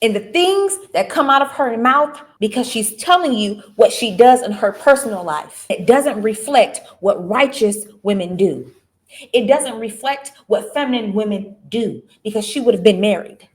And the things that come out of her mouth, because she's telling you what she does in her personal life, it doesn't reflect what righteous women do. It doesn't reflect what feminine women do, because she would have been married.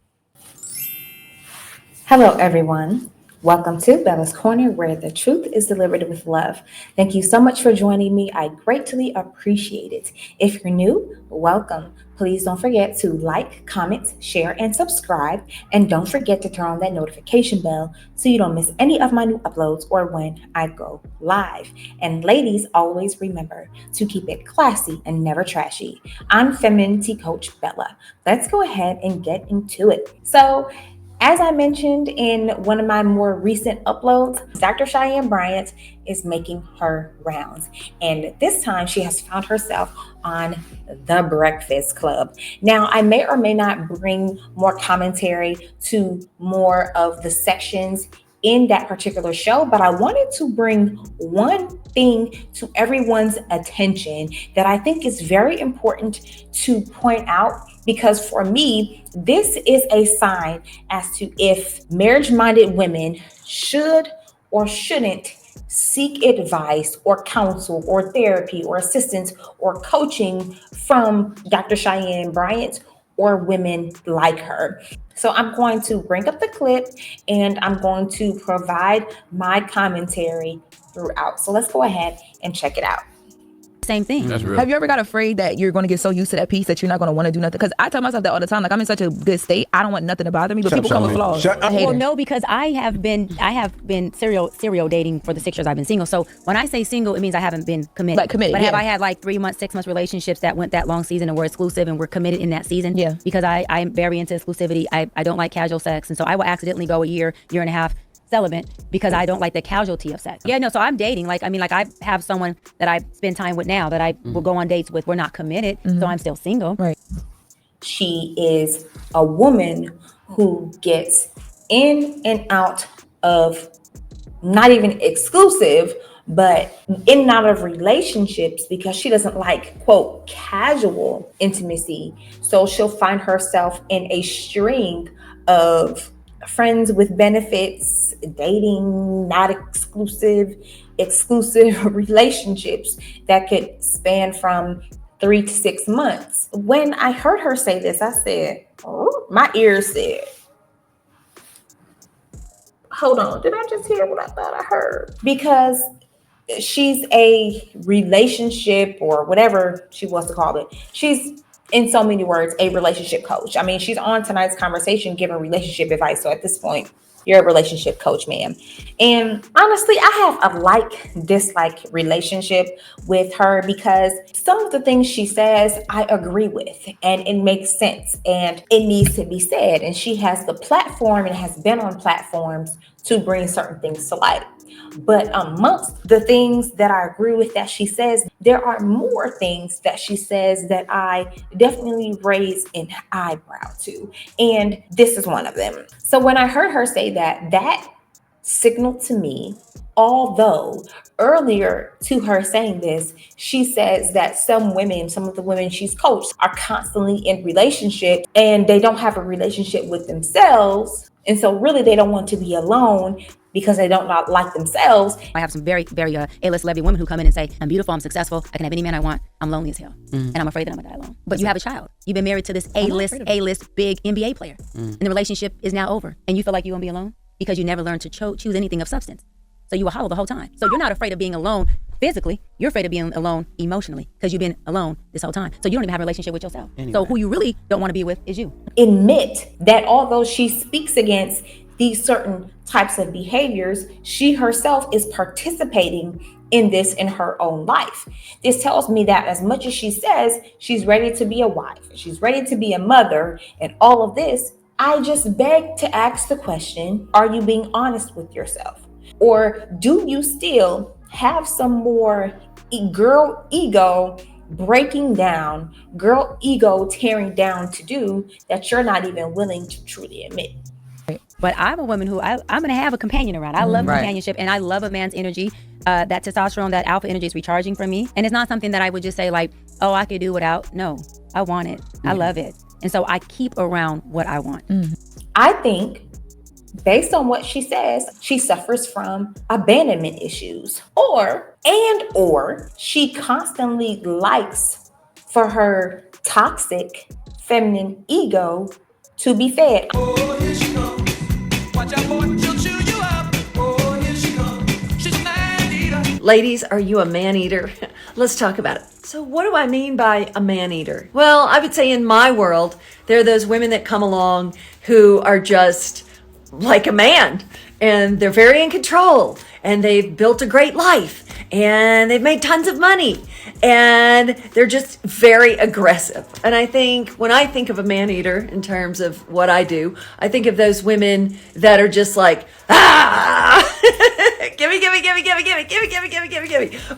Hello, everyone. Welcome to Bella's Corner, where the truth is delivered with love. Thank you so much for joining me. I greatly appreciate it. If you're new, welcome. Please don't forget to like, comment, share, and subscribe. And don't forget to turn on that notification bell so you don't miss any of my new uploads or when I go live. And ladies, always remember to keep it classy and never trashy. I'm Femininity Coach Bella. Let's go ahead and get into it. So, as I mentioned in one of my more recent uploads, Dr. Cheyenne Bryant is making her rounds. And this time she has found herself on The Breakfast Club. Now, I may or may not bring more commentary to more of the sections in that particular show, but I wanted to bring one thing to everyone's attention that I think is very important to point out, because for me, this is a sign as to if marriage-minded women should or shouldn't seek advice or counsel or therapy or assistance or coaching from Dr. Cheyenne Bryant or women like her. So I'm going to bring up the clip and I'm going to provide my commentary throughout. So let's go ahead and check it out. Same thing. That's real. Have you ever got afraid that you're going to get so used to that peace that you're not going to want to do nothing? Because I tell myself that all the time. Like, I'm in such a good state. I don't want nothing to bother me, but people come with flaws. I hate Well, it. no, because I have been serial dating for the 6 years I've been single. So when I say single, it means I haven't been committed. Like committed, But have yeah. I had like 3 months, 6 months relationships that went that long season and were exclusive and were committed in that season? Yeah. Because I'm very into exclusivity. I don't like casual sex. And so I will accidentally go a year and a half celibate because I don't like the casualty of sex. Yeah, no, so I'm dating. Like I have someone that I spend time with now that I will go on dates with. We're not committed, so I'm still single. Right. She is a woman who gets in and out of not even exclusive, but in and out of relationships because she doesn't like, quote, casual intimacy. So she'll find herself in a string of friends with benefits, dating, not exclusive relationships that could span from 3 to 6 months. When I heard her say this, I said, oh, my ears said, hold on, did I just hear what I thought I heard? Because she's a relationship, or whatever she wants to call it. She's, in so many words, a relationship coach. I mean, she's on tonight's conversation giving relationship advice. So at this point, you're a relationship coach, ma'am. And honestly, I have a like-dislike relationship with her because some of the things she says, I agree with, and it makes sense, and it needs to be said. And she has the platform and has been on platforms to bring certain things to light. But amongst the things that I agree with that she says, there are more things that she says that I definitely raise an eyebrow to. And this is one of them. So when I heard her say that, that signaled to me, although earlier to her saying this, she says that some of the women she's coached are constantly in relationships and they don't have a relationship with themselves. And so really they don't want to be alone because they don't not like themselves. I have some very, very A-list celebrity women who come in and say, I'm beautiful, I'm successful, I can have any man I want, I'm lonely as hell. And I'm afraid that I'm gonna die alone. But you have a child. You've been married to this A-list big NBA player. And the relationship is now over. And you feel like you're gonna be alone because you never learned to choose anything of substance. So you were hollow the whole time. So you're not afraid of being alone physically, you're afraid of being alone emotionally because you've been alone this whole time. So you don't even have a relationship with yourself. Anyway. So who you really don't want to be with is you. Admit that although she speaks against these certain types of behaviors, she herself is participating in this in her own life. This tells me that as much as she says she's ready to be a wife, she's ready to be a mother, and all of this, I just beg to ask the question, are you being honest with yourself? Or do you still have some more girl ego breaking down, girl ego tearing down to do that you're not even willing to truly admit? But I'm a woman who I'm going to have a companion around. I love companionship, and I love a man's energy. That testosterone, that alpha energy is recharging for me. And it's not something that I would just say like, oh, I could do without. No, I want it. I love it. And so I keep around what I want. I think based on what she says, she suffers from abandonment issues, or she constantly likes for her toxic feminine ego to be fed. Oh, here she comes. Watch out, boy, she'll chew you up. Oh, here she comes. She's a man-eater. Ladies, are you a man-eater? Let's talk about it. So what do I mean by a man-eater? Well, I would say in my world, there are those women that come along who are just like a man, and they're very in control, and they've built a great life, and they've made tons of money, and they're just very aggressive. And I think when I think of a man-eater in terms of what I do, I think of those women that are just like, gimme.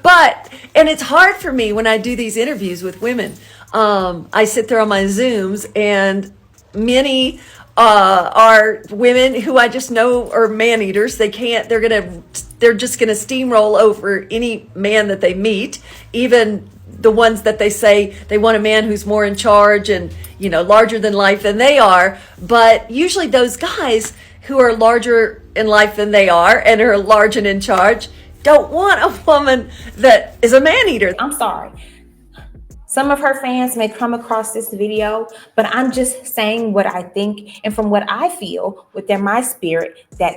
But, and it's hard for me when I do these interviews with women. I sit there on my Zooms, and many are women who I just know are man eaters. They're just gonna steamroll over any man that they meet, even the ones that they say they want a man who's more in charge and, larger than life than they are. But usually those guys who are larger in life than they are and are large and in charge don't want a woman that is a man eater. I'm sorry. Some of her fans may come across this video, but I'm just saying what I think and from what I feel within my spirit that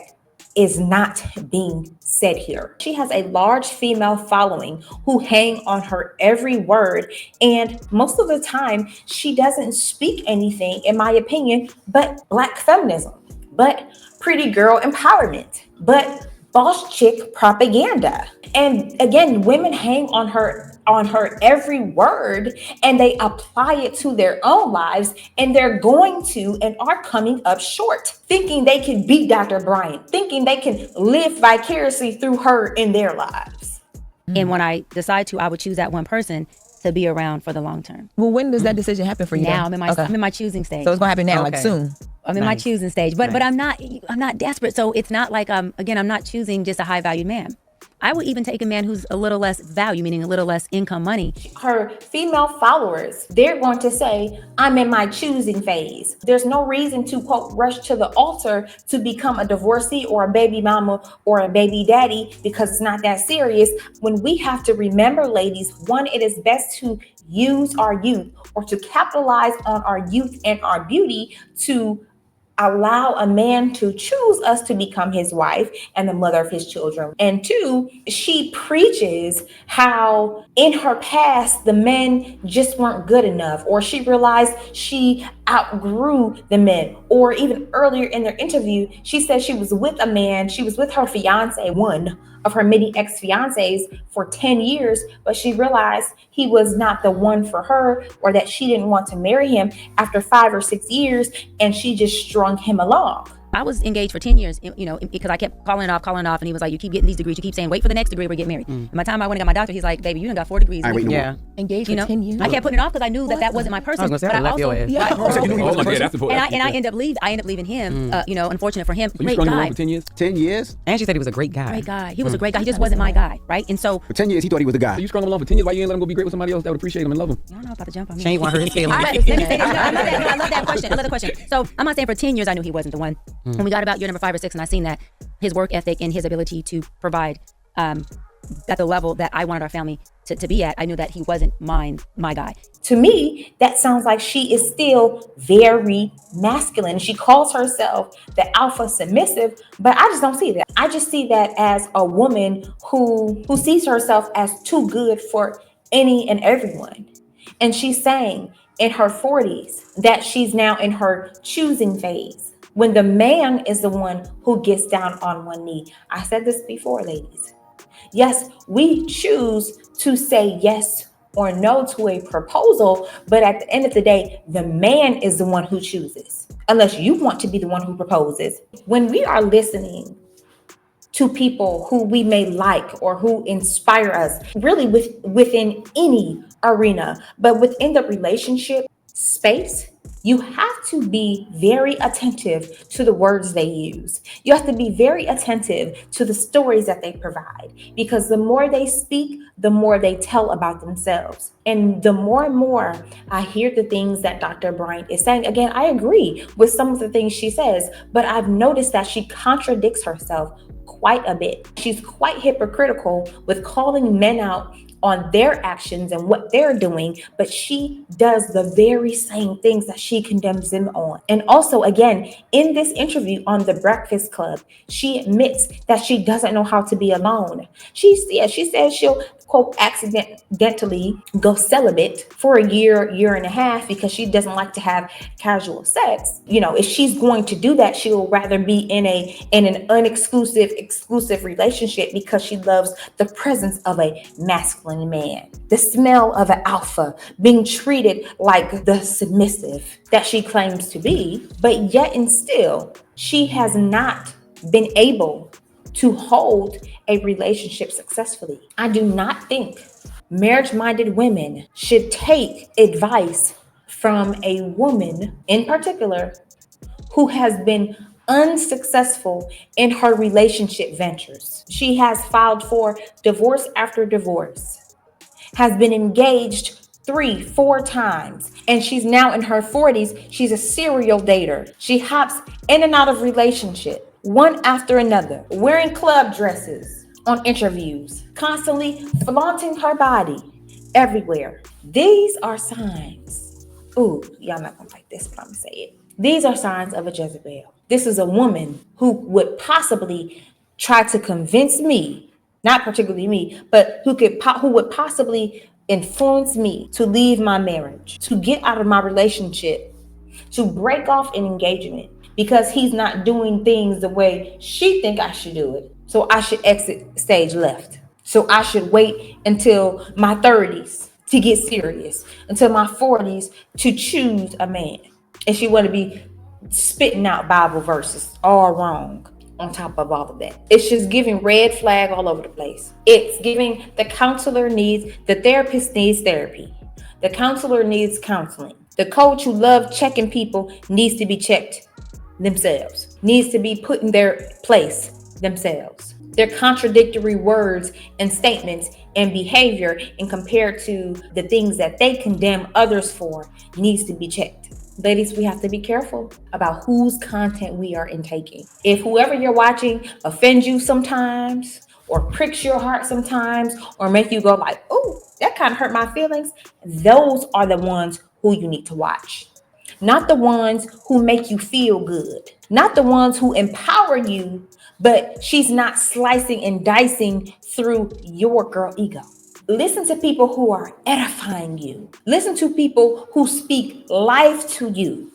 is not being said here. She has a large female following who hang on her every word, and most of the time she doesn't speak anything, in my opinion, but Black feminism, but pretty girl empowerment, but boss chick propaganda. And again, women hang on her every word, and they apply it to their own lives, and they're going to and are coming up short, thinking they can beat Dr. Bryant, thinking they can live vicariously through her in their lives. And when I decide to, I would choose that one person to be around for the long term. Well, when does that decision happen for you? Now then? I'm in my choosing stage. So it's gonna happen now, like soon. I'm in my choosing stage, but I'm not desperate. So it's not like I'm not choosing just a high valued man. I would even take a man who's a little less value, meaning a little less income money. Her female followers, they're going to say, I'm in my choosing phase. There's no reason to, quote, rush to the altar to become a divorcee or a baby mama or a baby daddy, because it's not that serious. When we have to remember, ladies, one, it is best to use our youth or to capitalize on our youth and our beauty to allow a man to choose us to become his wife and the mother of his children. And two, she preaches how in her past, the men just weren't good enough, or she realized she outgrew the men. Or even earlier in their interview, she said she was with a man, she was with her fiance, one of her many ex-fiancés, for 10 years, but she realized he was not the one for her, or that she didn't want to marry him after 5 or 6 years, and she just strung him along. I was engaged for 10 years, because I kept calling it off, and he was like, you keep getting these degrees, you keep saying, wait for the next degree, we'll get married. And by the time I went and got my doctor, he's like, baby, you done got 4 degrees. I wait no more. Engaged for 10 years. I kept putting it off because I knew that wasn't my person. I was gonna say, I left your ass. And I end up leaving him, unfortunate for him. So you Great strung him guy. along for 10 years? 10 years? And she said he was a great guy. Great guy. He was a great guy. He just wasn't my guy, right? And so For 10 years, he thought he was the guy. So you strung him along for 10 years? Why you ain't let him go be great with somebody else that would appreciate him and love him? I don't know about to jump on me. She ain't want her to feel All him. right, let me say this. I love that question. I love the question. So I'm not saying for 10 years I knew he wasn't the one. When we got about year number 5 or 6, and I seen that his work ethic and his ability to provide at the level that I wanted our family to be at, I knew that he wasn't my guy. To me, that sounds like she is still very masculine. She calls herself the alpha submissive, but I just don't see that. I just see that as a woman who sees herself as too good for any and everyone. And she's saying in her 40s that she's now in her choosing phase, when the man is the one who gets down on one knee. I said this before, ladies. Yes, we choose to say yes or no to a proposal, but at the end of the day, the man is the one who chooses, unless you want to be the one who proposes. When we are listening to people who we may like or who inspire us, really within any arena, but within the relationship space, You have to be very attentive to the words they use. You have to be very attentive to the stories that they provide, because the more they speak, the more they tell about themselves. And the more and more I hear the things that Dr. Bryant is saying, again, I agree with some of the things she says, but I've noticed that she contradicts herself quite a bit. She's quite hypocritical with calling men out on their actions and what they're doing, but she does the very same things that she condemns them on. And also, again, in this interview on The Breakfast Club, she admits that she doesn't know how to be alone. She says she'll, quote, accidentally go celibate for a year and a half because she doesn't like to have casual sex. You know, if she's going to do that, she'll rather be in an exclusive relationship because she loves the presence of a masculine man, the smell of an alpha, being treated like the submissive that she claims to be. But yet and still, she has not been able to hold a relationship successfully. I do not think marriage-minded women should take advice from a woman in particular who has been unsuccessful in her relationship ventures. She has filed for divorce after divorce, has been engaged 3-4 times, and she's now in her 40s. She's a serial dater. She hops in and out of relationship, one after another, wearing club dresses on interviews, constantly flaunting her body everywhere. These are signs. Ooh, y'all not gonna like this, but I'm gonna say it. These are signs of a Jezebel. This is a woman who would possibly try to convince me, not particularly me, but who would possibly influence me to leave my marriage, to get out of my relationship, to break off an engagement because he's not doing things the way she think I should do it. So I should exit stage left. So I should wait until my 30s to get serious, until my 40s to choose a man. And she want to be spitting out Bible verses all wrong on top of all of that. It's just giving red flag all over the place. It's giving the counselor needs, the therapist needs therapy. The counselor needs counseling. The coach who loves checking people needs to be checked themselves, needs to be put in their place themselves. Their contradictory words and statements and behavior, and compared to the things that they condemn others for, needs to be checked. Ladies, we have to be careful about whose content we are intaking. If whoever you're watching offends you sometimes, or pricks your heart sometimes, or make you go like, "Ooh, that kind of hurt my feelings," those are the ones who you need to watch. Not the ones who make you feel good. Not the ones who empower you, but she's not slicing and dicing through your girl ego. Listen to people who are edifying you. Listen to people who speak life to you.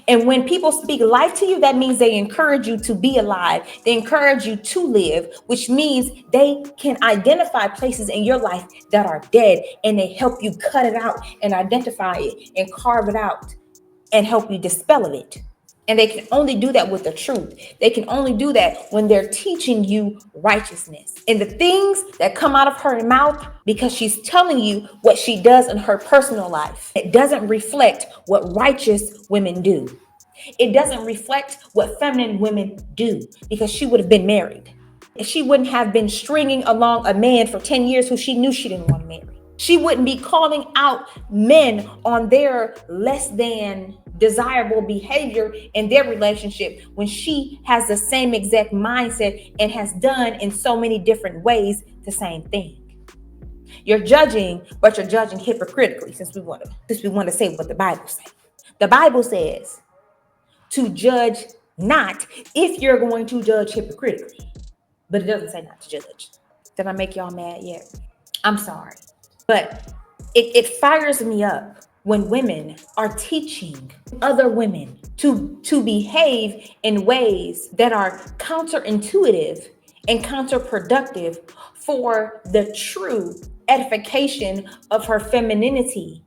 And when people speak life to you, that means they encourage you to be alive. They encourage you to live, which means they can identify places in your life that are dead, and they help you cut it out and identify it and carve it out and help you dispel of it. And they can only do that with the truth. They can only do that when they're teaching you righteousness. And the things that come out of her mouth, because she's telling you what she does in her personal life, it doesn't reflect what righteous women do. It doesn't reflect what feminine women do, because she would have been married. And she wouldn't have been stringing along a man for 10 years who she knew she didn't want to marry. She wouldn't be calling out men on their less than desirable behavior in their relationship when she has the same exact mindset and has done in so many different ways the same thing. You're judging, but you're judging hypocritically, since we want to say what the Bible says. The Bible says to judge not if you're going to judge hypocritically, but it doesn't say not to judge. Did I make y'all mad yet? I'm sorry. But it fires me up when women are teaching other women to behave in ways that are counterintuitive and counterproductive for the true edification of her femininity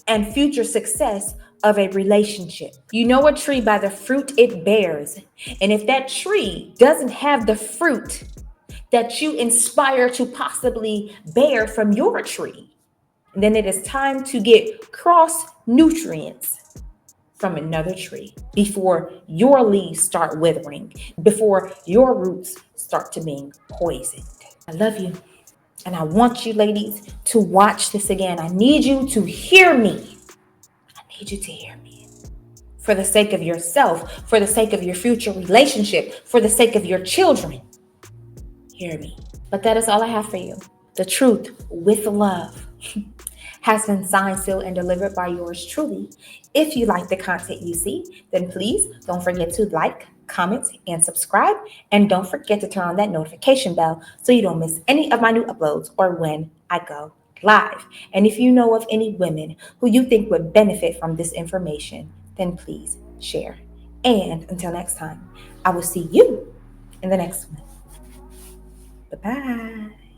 and future success of a relationship. You know a tree by the fruit it bears. And if that tree doesn't have the fruit that you inspire to possibly bear from your tree, then it is time to get cross nutrients from another tree before your leaves start withering, before your roots start to being poisoned. I love you. And I want you ladies to watch this again. I need you to hear me. I need you to hear me. For the sake of yourself, for the sake of your future relationship, for the sake of your children. Hear me. But that is all I have for you. The truth with love has been signed, sealed, and delivered by yours truly. If you like the content you see, then please don't forget to like, comment, and subscribe. And don't forget to turn on that notification bell so you don't miss any of my new uploads or when I go live. And if you know of any women who you think would benefit from this information, then please share. And until next time, I will see you in the next one. Bye-bye.